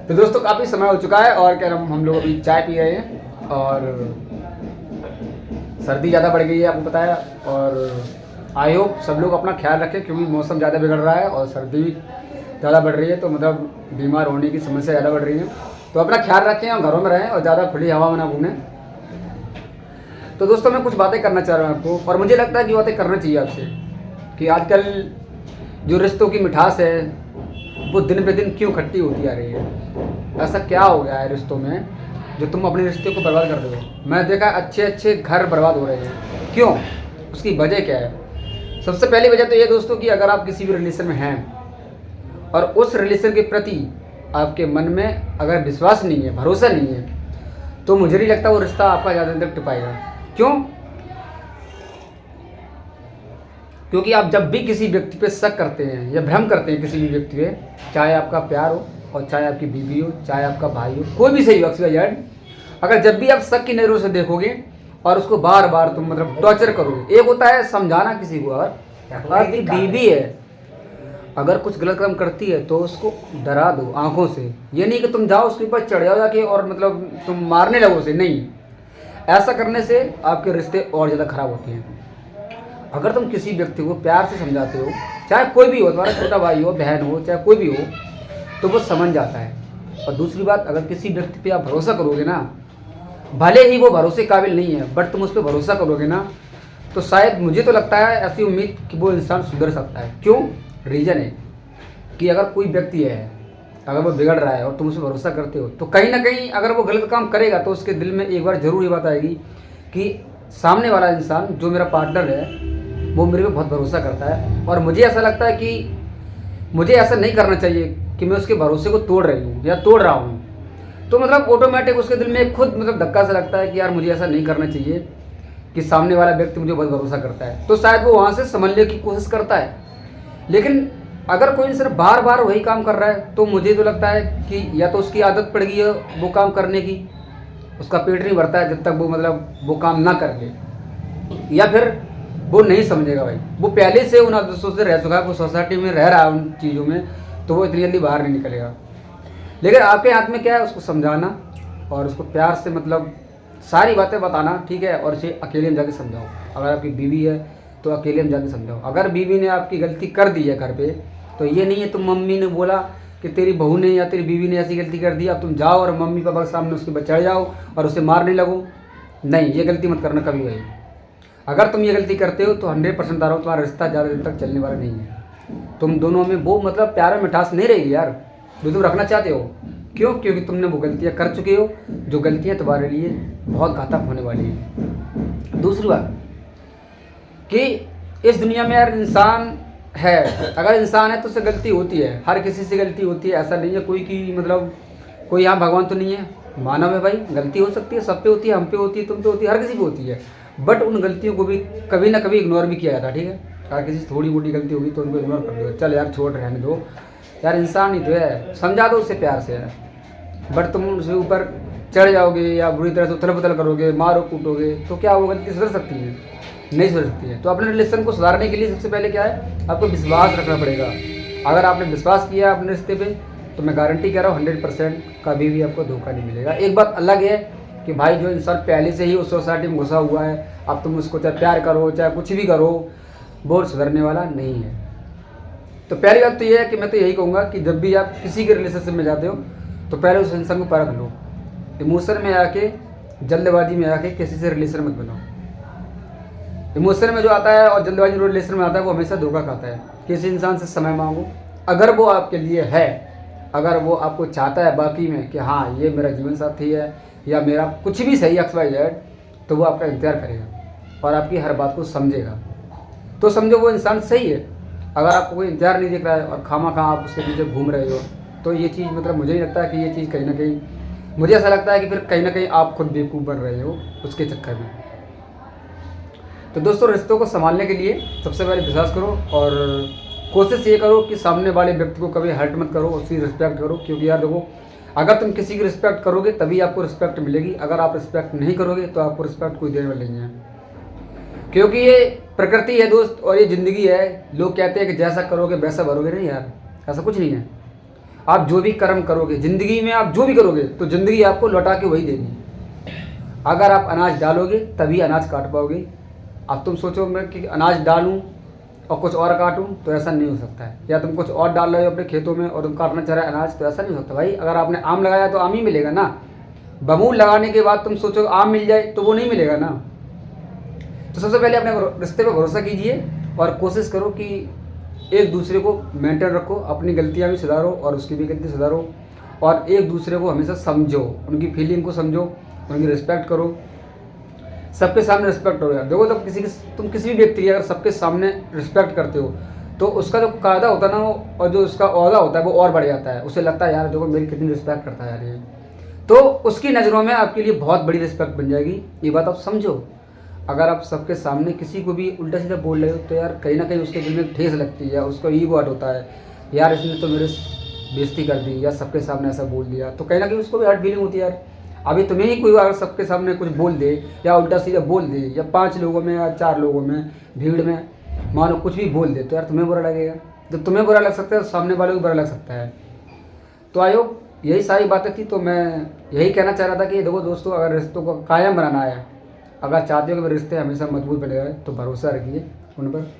तो दोस्तों काफ़ी समय हो चुका है और क्या हम लोग अभी चाय पी रहे हैं और सर्दी ज़्यादा बढ़ गई है आपको पता है। और आई होप सब लोग अपना ख्याल रखें क्योंकि मौसम ज़्यादा बिगड़ रहा है और सर्दी भी ज़्यादा बढ़ रही है, तो मतलब बीमार होने की समस्या ज़्यादा बढ़ रही है। तो अपना ख्याल रखें और घरों में रहें और ज़्यादा खुली हवा में ना घूमें। तो दोस्तों मैं कुछ बातें करना चाह रहा हूँ आपको, और मुझे लगता है कि बातें करना चाहिए आपसे कि आजकल जो रिश्तों की मिठास है वो दिन पे दिन क्यों खट्टी होती आ रही है। ऐसा क्या हो गया है रिश्तों में जो तुम अपने रिश्ते को बर्बाद कर रहे हो। मैं देखा अच्छे अच्छे घर बर्बाद हो रहे हैं, क्यों? उसकी वजह क्या है? सबसे पहली वजह तो ये दोस्तों कि अगर आप किसी भी रिलेशन में हैं और उस रिलेशन के प्रति आपके मन में अगर विश्वास नहीं है, भरोसा नहीं है, तो मुझे नहीं लगता वो रिश्ता आपका ज़्यादा दिन तक टिपाएगा। क्यों? क्योंकि आप जब भी किसी व्यक्ति पे शक करते हैं या भ्रम करते हैं किसी भी व्यक्ति पे, चाहे आपका प्यार हो और चाहे आपकी बीवी हो, चाहे आपका भाई हो, कोई भी सही हो XYZ, अगर जब भी आप शक की नज़रों से देखोगे और उसको बार बार तुम मतलब टॉर्चर करोगे। एक होता है समझाना किसी को, अगर आपकी बीवी है अगर कुछ गलत काम करती है तो उसको डरा दो आंखों से। ये नहीं कि तुम जाओ उसके ऊपर चढ़ जाओ जाके और मतलब तुम मारने लगो उसे, नहीं। ऐसा करने से आपके रिश्ते और ज़्यादा खराब होते हैं। अगर तुम किसी व्यक्ति को प्यार से समझाते हो, चाहे कोई भी हो, तुम्हारा छोटा भाई हो, बहन हो, चाहे कोई भी हो, तो वो समझ जाता है। और दूसरी बात, अगर किसी व्यक्ति पे आप भरोसा करोगे ना, भले ही वो भरोसे काबिल नहीं है बट तुम उस पर भरोसा करोगे ना, तो शायद मुझे तो लगता है ऐसी उम्मीद कि वो इंसान सुधर सकता है। क्यों? रीज़न है कि अगर कोई व्यक्ति है, अगर वो बिगड़ रहा है और तुम उस पर भरोसा करते हो, तो कहीं ना कहीं अगर वो गलत काम करेगा तो उसके दिल में एक बार ज़रूर ये बात आएगी कि सामने वाला इंसान जो मेरा पार्टनर है वो मेरे पे बहुत भरोसा करता है। और मुझे ऐसा लगता है कि मुझे ऐसा नहीं करना चाहिए कि मैं उसके भरोसे को तोड़ रही हूँ या तोड़ रहा हूँ। तो मतलब ऑटोमेटिक उसके दिल में खुद मतलब धक्का सा लगता है कि यार मुझे ऐसा नहीं करना चाहिए कि सामने वाला व्यक्ति मुझे बहुत भरोसा करता है। तो शायद वो वहाँ से समझने की कोशिश करता है। लेकिन अगर कोई इंसान बार बार वही काम कर रहा है तो मुझे तो लगता है कि या तो उसकी आदत पड़ गई है वो काम करने की, उसका पेट नहीं भरता है जब तक वो मतलब वो काम ना कर ले, या फिर वो नहीं समझेगा भाई, वो पहले से उन आदतों से रह चुका है, वो सोसाइटी में रह रहा है उन चीज़ों में, तो वो इतनी जल्दी बाहर नहीं निकलेगा। लेकिन आपके हाथ में क्या है, उसको समझाना और उसको प्यार से मतलब सारी बातें बताना, ठीक है। और इसे अकेले में जाके समझाओ। अगर आपकी बीवी है तो अकेले में जाके समझाओ। अगर बीवी ने आपकी गलती कर दी है घर पे, तो ये नहीं है तुम मम्मी ने बोला कि तेरी बहू ने या तेरी बीवी ने ऐसी गलती कर दी, अब तुम जाओ और मम्मी पापा के सामने उसके ऊपर चढ़ जाओ और उसे मारने लगो। नहीं, ये गलती मत करना कभी भाई। अगर तुम ये गलती करते हो तो 100% बता रहा हूँ तुम्हारा रिश्ता ज़्यादा दिन तक चलने वाला नहीं है। तुम दोनों में वो मतलब प्यार और मिठास नहीं रहेगी यार जो तुम रखना चाहते हो। क्यों? क्योंकि तुमने वो गलतियाँ कर चुके हो, जो गलतियाँ तुम्हारे लिए बहुत घातक होने वाली हैं। दूसरी बात कि इस दुनिया में यार इंसान है, अगर इंसान है तो उससे गलती होती है, हर किसी से गलती होती है। ऐसा नहीं है कोई कि मतलब कोई यहाँ भगवान तो नहीं है, मानव है भाई, गलती हो सकती है, सब पे होती है, हम पे होती है, तुम पे होती है, हर किसी पे होती है। बट उन गलतियों को भी कभी ना कभी इग्नोर भी किया जाता है, ठीक है। अगर किसी से थोड़ी मोटी गलती होगी तो उनको इग्नोर कर दो, चल यार छोड़ रहने दो यार, इंसान ही तो है, समझा दो उसे प्यार से यार। बट तुम उसके ऊपर चढ़ जाओगे या बुरी तरह से उथल पुथल करोगे, मारो कूटोगे, तो क्या वो गलती सुधर सकती है? नहीं सुधर सकती है। तो अपने रिलेशन को सुधारने के लिए सबसे पहले क्या है, आपको विश्वास रखना पड़ेगा। अगर आपने विश्वास किया अपने रिश्ते पे तो मैं गारंटी कह रहा हूँ 100% कभी भी आपको धोखा नहीं मिलेगा। एक बात अलग है कि भाई जो इंसान पहले से ही उस सोसाइटी में घुसा हुआ है, अब तुम उसको चाहे प्यार करो चाहे कुछ भी करो, वो सुधरने वाला नहीं है। तो पहली बात तो ये है कि मैं तो यही कहूँगा कि जब भी आप किसी के रिलेशनशिप में जाते हो तो पहले उस इंसान को परख लो। इमोशन में आके, जल्दबाजी में आके किसी से रिलेशन मत बनाओ। इमोशन में जो आता है और जल्दबाजी रिलेशन में आता है वो हमेशा धोखा खाता है। किसी इंसान से समय मांगो, अगर वो आपके लिए है, अगर वो आपको चाहता है बाकी में कि हाँ ये मेरा जीवन साथी है या मेरा कुछ भी सही XYZ, तो वो आपका इंतजार करेगा और आपकी हर बात को समझेगा। तो समझो वो इंसान सही है। अगर आपको कोई इंतजार नहीं दिख रहा है और खामा खा आप उसके पीछे घूम रहे हो, तो ये चीज़ मतलब मुझे नहीं लगता है कि ये चीज़ कहीं ना कहीं, मुझे ऐसा लगता है कि फिर कहीं ना कहीं आप खुद बेवकूफ़ बन रहे हो उसके चक्कर में। तो दोस्तों रिश्तों को संभालने के लिए सबसे पहले विश्वास करो और कोशिश ये करो कि सामने वाले व्यक्ति को कभी हर्ट मत करो, उसकी रिस्पेक्ट करो। क्योंकि यार देखो, अगर तुम किसी की रिस्पेक्ट करोगे तभी आपको रिस्पेक्ट मिलेगी, अगर आप रिस्पेक्ट नहीं करोगे तो आपको रिस्पेक्ट कोई देने वाला नहीं है। क्योंकि ये प्रकृति है दोस्त और ये ज़िंदगी है। लोग कहते हैं कि जैसा करोगे वैसा भरोगे, नहीं यार, ऐसा कुछ नहीं है। आप जो भी कर्म करोगे ज़िंदगी में, आप जो भी करोगे तो ज़िंदगी आपको लौटा के वही देगी। अगर आप अनाज डालोगे तभी अनाज काट पाओगे। अब तुम सोचो मैं कि अनाज डालूं और कुछ और काटूं, तो ऐसा नहीं हो सकता है। या तुम कुछ और डाल रहे हो अपने खेतों में और तुम काटना चाह रहे हो अनाज, तो ऐसा नहीं हो सकता भाई। अगर आपने आम लगाया तो आम ही मिलेगा ना। बमूल लगाने के बाद तुम सोचो आम मिल जाए, तो वो नहीं मिलेगा ना। तो सबसे पहले अपने रिश्ते पर भरोसा कीजिए और कोशिश करो कि एक दूसरे को मेंटेन रखो, अपनी गलतियां भी सुधारो और उसकी भी गलती सुधारो, और एक दूसरे को हमेशा समझो, उनकी फीलिंग को समझो, उनकी रिस्पेक्ट करो। सबके सामने रिस्पेक्ट हो यार। देखो तब तुम किसी भी व्यक्ति की अगर सबके सामने रिस्पेक्ट करते हो तो उसका जो कायदा होता है ना वो, और जो उसका ओहदा होता है वो और बढ़ जाता है। उसे लगता है यार देखो मेरी कितनी रिस्पेक्ट करता है यार ये, तो उसकी नज़रों में आपके लिए बहुत बड़ी रिस्पेक्ट बन जाएगी। ये बात आप समझो। अगर आप सबके सामने किसी को भी उल्टा सीधा बोल रहे हो तो यार कहीं ना कहीं उसके दिल में ठेस लगती है, उसका ईगो हर्ट होता है, यार इसने तो मेरे बेइज्जती कर दी या सबके सामने ऐसा बोल दिया, तो कहीं ना कहीं उसको भी हर्ट फीलिंग होती है यार। अभी तुम्हें ही कोई अगर सबके सामने कुछ बोल दे या उल्टा सीधा बोल दे, या 5 लोगों में या 4 लोगों में भीड़ में मानो कुछ भी बोल दे, तो यार तुम्हें बुरा लगेगा। जब तुम्हें बुरा लग सकता है तो सामने वाले को बुरा लग सकता है। तो आई होप यही सारी बातें थी। तो मैं यही कहना चाह रहा था कि देखो दोस्तों, अगर रिश्तों को कायम बनाना है, अगर चाहते हो कि मेरे रिश्ते हमेशा मजबूत बने रहे, तो भरोसा रखिए उन पर।